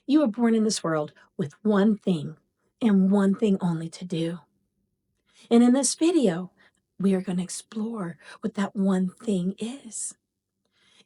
You were born in this world with one thing and one thing only to do. And in this video, we are going to explore what that one thing is.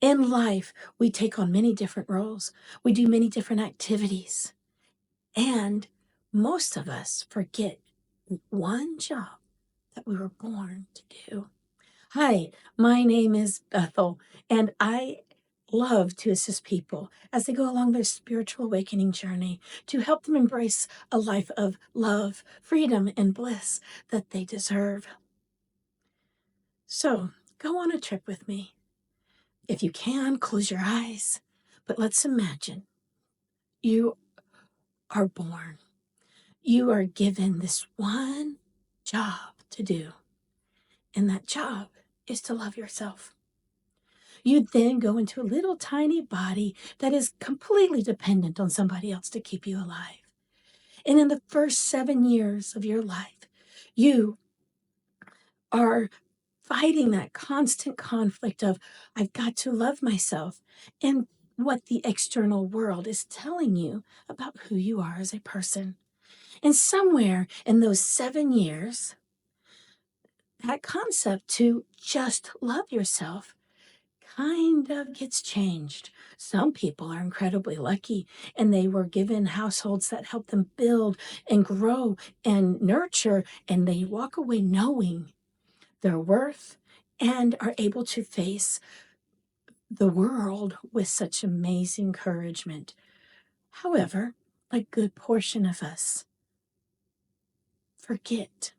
In life, we take on many different roles. We do many different activities. And most of us forget one job that we were born to do. Hi, my name is Bethel, and I love to assist people as they go along their spiritual awakening journey to help them embrace a life of love, freedom, and bliss that they deserve. So go on a trip with me. If you can, close your eyes, but let's imagine you are born. You are given this one job to do, and that job is to love yourself. You then go into a little tiny body that is completely dependent on somebody else to keep you alive. And in the first 7 years of your life, you are fighting that constant conflict of, I've got to love myself, and what the external world is telling you about who you are as a person. And somewhere in those 7 years, that concept to just love yourself kind of gets changed. Some people are incredibly lucky and they were given households that help them build and grow and nurture, and they walk away knowing their worth and are able to face the world with such amazing encouragement. However, a good portion of us forget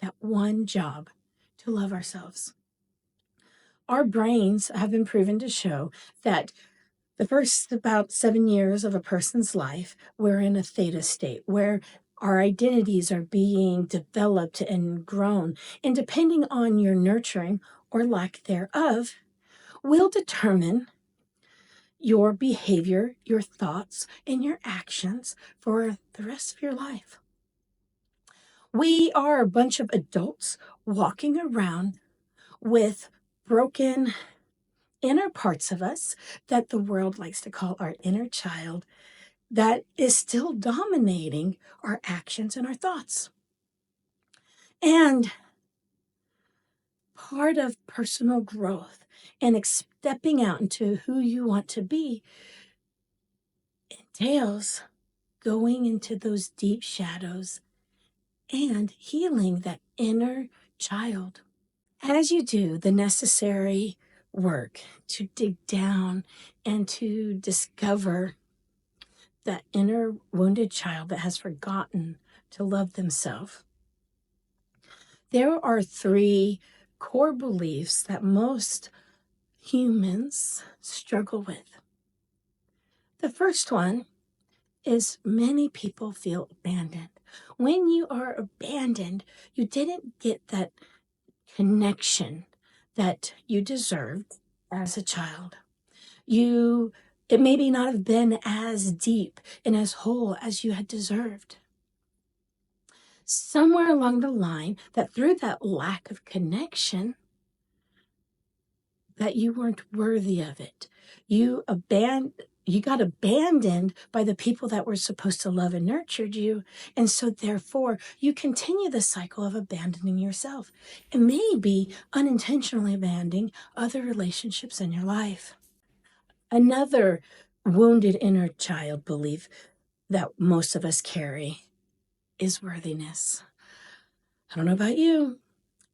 that one job to love ourselves. Our brains have been proven to show that the first about 7 years of a person's life, we're in a theta state where our identities are being developed and grown. And depending on your nurturing or lack thereof, will determine your behavior, your thoughts, and your actions for the rest of your life. We are a bunch of adults walking around with broken inner parts of us that the world likes to call our inner child, that is still dominating our actions and our thoughts. And part of personal growth and stepping out into who you want to be entails going into those deep shadows and healing that inner child. As you do the necessary work to dig down and to discover that inner wounded child that has forgotten to love themselves, there are 3 core beliefs that most humans struggle with. The first one is many people feel abandoned. When you are abandoned, you didn't get that connection that you deserved as a child. It maybe not have been as deep and as whole as you had deserved. Somewhere along the line, that through that lack of connection, that you weren't worthy of it. You got abandoned by the people that were supposed to love and nurtured you. And so therefore, you continue the cycle of abandoning yourself and maybe unintentionally abandoning other relationships in your life. Another wounded inner child belief that most of us carry is worthiness. I don't know about you.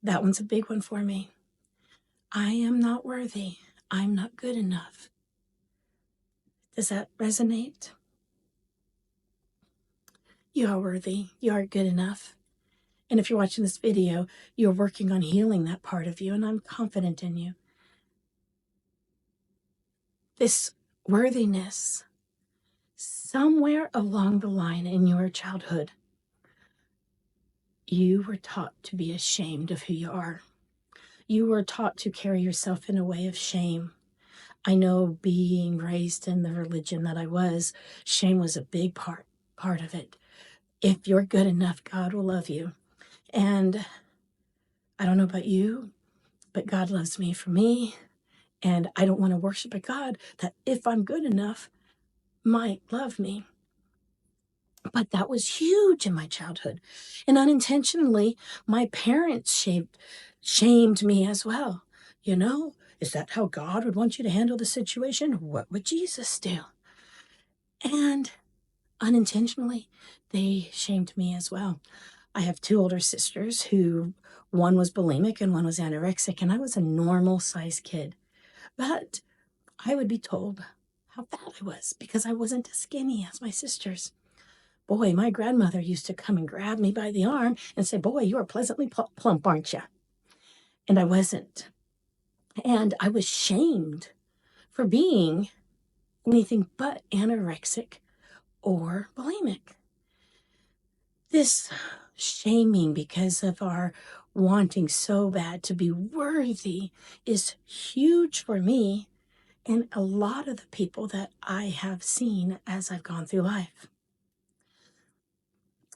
That one's a big one for me. I am not worthy. I'm not good enough. Does that resonate? You are worthy. You are good enough. And if you're watching this video, you're working on healing that part of you, and I'm confident in you. This worthiness, somewhere along the line in your childhood, you were taught to be ashamed of who you are. You were taught to carry yourself in a way of shame. I know being raised in the religion that I was, shame was a big part of it. If you're good enough, God will love you. And I don't know about you, but God loves me for me. And I don't want to worship a God that if I'm good enough, might love me. But that was huge in my childhood. And unintentionally, my parents shamed me as well. You know, is that how God would want you to handle the situation? What would Jesus do? And unintentionally, they shamed me as well. I have two older sisters who one was bulimic and one was anorexic, and I was a normal sized kid. But I would be told how fat I was because I wasn't as skinny as my sisters. Boy, my grandmother used to come and grab me by the arm and say, "Boy, you are pleasantly plump, aren't you?" And I wasn't. And I was shamed for being anything but anorexic or bulimic. This shaming because of our wanting so bad to be worthy is huge for me and a lot of the people that I have seen as I've gone through life.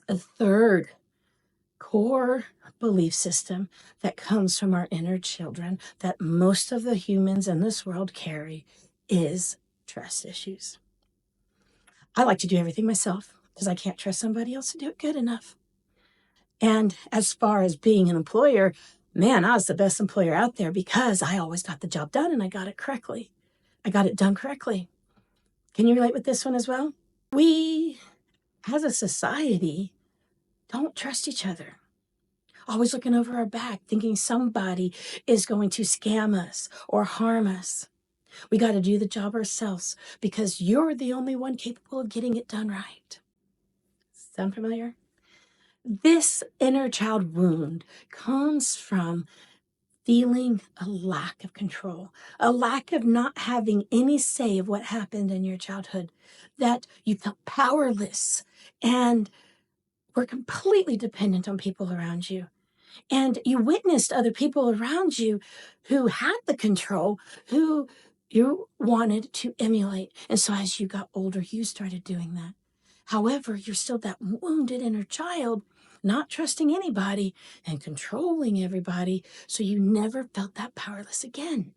A third core belief system that comes from our inner children that most of the humans in this world carry is trust issues. I like to do everything myself because I can't trust somebody else to do it good enough. And as far as being an employer, man, I was the best employer out there because I always got the job done and I got it correctly. I got it done correctly. Can you relate with this one as well? We, as a society, don't trust each other. Always looking over our back, thinking somebody is going to scam us or harm us. We got to do the job ourselves because you're the only one capable of getting it done right. Sound familiar? This inner child wound comes from feeling a lack of control, a lack of not having any say of what happened in your childhood, that you felt powerless and were completely dependent on people around you. And you witnessed other people around you who had the control, who you wanted to emulate. And so as you got older, you started doing that. However, you're still that wounded inner child, not trusting anybody and controlling everybody. So you never felt that powerless again.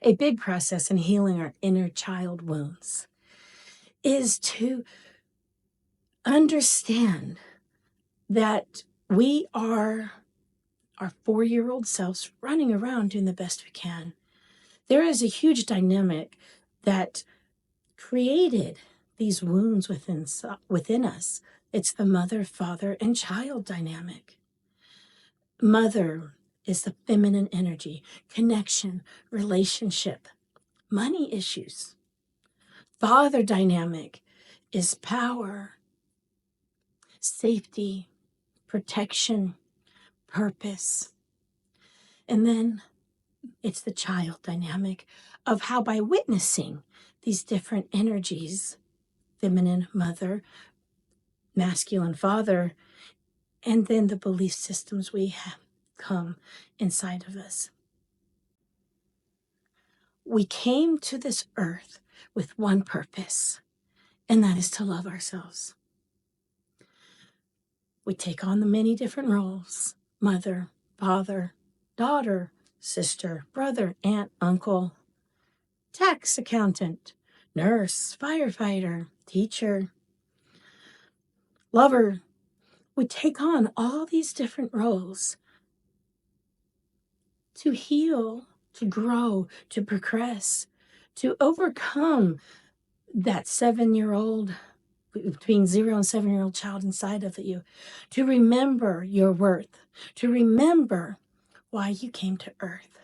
A big process in healing our inner child wounds is to understand that we are our 4-year-old selves running around doing the best we can. There is a huge dynamic that created these wounds within us. It's the mother, father, and child dynamic. Mother is the feminine energy, connection, relationship, money issues. Father dynamic is power, safety, protection, purpose. And then it's the child dynamic of how by witnessing these different energies, feminine mother, masculine father, and then the belief systems we have come inside of us. We came to this earth with one purpose, and that is to love ourselves. We take on the many different roles: mother, father, daughter, sister, brother, aunt, uncle, tax accountant, nurse, firefighter, teacher, lover. We take on all these different roles to heal, to grow, to progress, to overcome that 7-year-old, between 0 and 7-year-old child inside of you, to remember your worth, to remember why you came to earth.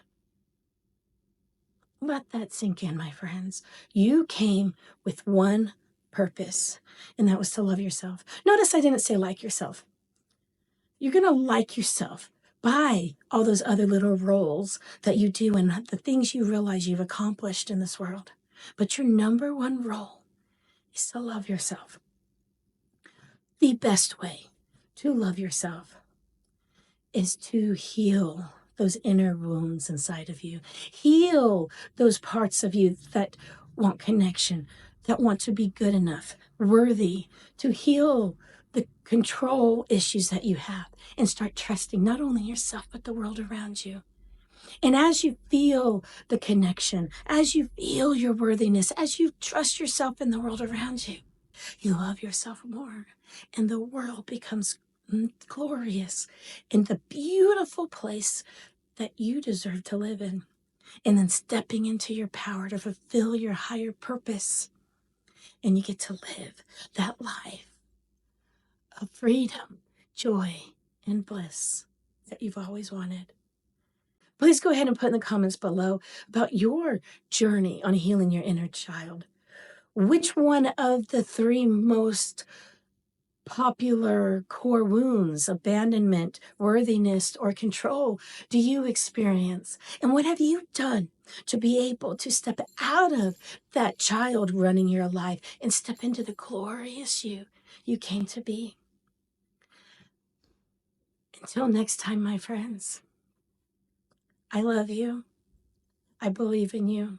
Let that sink in, my friends. You came with one purpose, and that was to love yourself. Notice I didn't say like yourself. You're going to like yourself by all those other little roles that you do and the things you realize you've accomplished in this world. But your number one role is to love yourself. The best way to love yourself is to heal those inner wounds inside of you. Heal those parts of you that want connection, that want to be good enough, worthy, to heal the control issues that you have and start trusting not only yourself, but the world around you. And as you feel the connection, as you feel your worthiness, as you trust yourself in the world around you, you love yourself more. And the world becomes glorious in the beautiful place that you deserve to live in. And then stepping into your power to fulfill your higher purpose. And you get to live that life of freedom, joy, and bliss that you've always wanted. Please go ahead and put in the comments below about your journey on healing your inner child. Which one of the three most popular core wounds, abandonment, worthiness, or control, do you experience? And what have you done to be able to step out of that child running your life and step into the glorious you came to be? Until next time, my friends, I love you. I believe in you.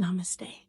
Namaste.